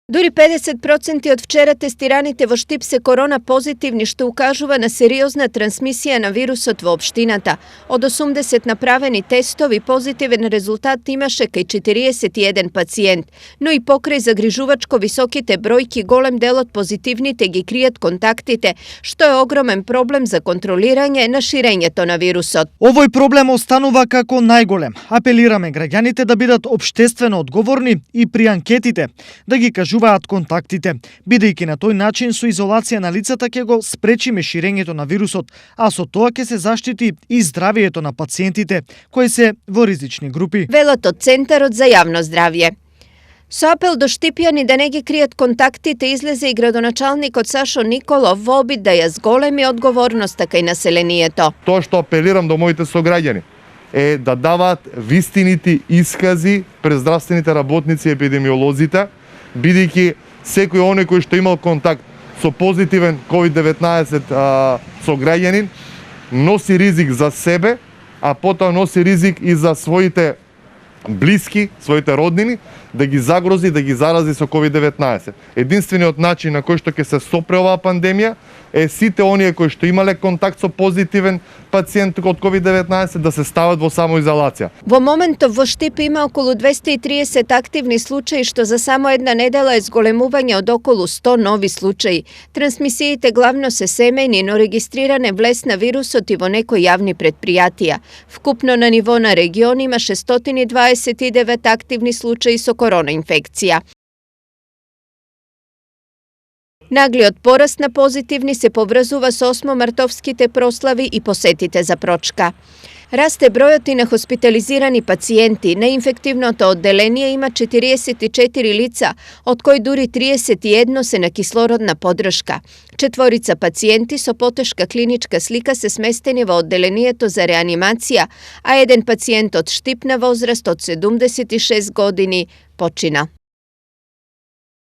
Дури 50% од вчера тестираните во Штип се корона позитивни, што укажува на сериозна трансмисија на вирусот во општината. Од 80 направени тестови, позитивен резултат имаше кај 41 пациент, но и покрај загрижувачко високите бројки, голем дел од позитивните ги кријат контактите, што е огромен проблем за контролирање на ширењето на вирусот. Овој проблем останува како најголем. Апелираме граѓаните да бидат општествено одговорни и при анкетите да ги кажуваат контактите, бидејќи на тој начин со изолација на лицата ќе го спречиме ширењето на вирусот, а со тоа ќе се заштити и здравието на пациентите кои се во ризични групи. Велат од Центарот за јавно здравје. Со апел до штипјани да не ги кријат контактите излезе и градоначалникот Сашо Николов во обид да ја зголеми одговорноста кај населението. Тоа што апелирам до моите сограѓани е да даваат вистините искази пред здравствените работници и епидемиолозите, бидејќи секој оној кој што имал контакт со позитивен COVID-19 сограѓанин носи ризик за себе, а потоа носи ризик и за своите блиски, своите роднини, да ги загрози, да ги зарази со COVID-19. Единствениот начин на кој што ќе се сопре оваа пандемија е сите оние кои што имале контакт со позитивен пациент од COVID-19 да се стават во самоизолација. Во моментов во Штип има околу 230 активни случаи, што за само една недела е зголемување од околу 100 нови случаи. Трансмисиите главно се семејни, но регистриране влез на вирусот и во некои јавни предпријатија. Вкупно на ниво на регион има 629 активни случаи со корона инфекција. Наглиот пораст на позитивни се поврзува со 8-мартовските прослави и посетите за прочка. Расте бројот и на хоспитализирани пациенти. На инфективното одделение има 44 лица, од кои дури 31 се на кислородна поддршка. 4 пациенти со потешка клиничка слика се сместени во одделението за реанимација, а еден пациент од Штип на возраст од 76 години почина.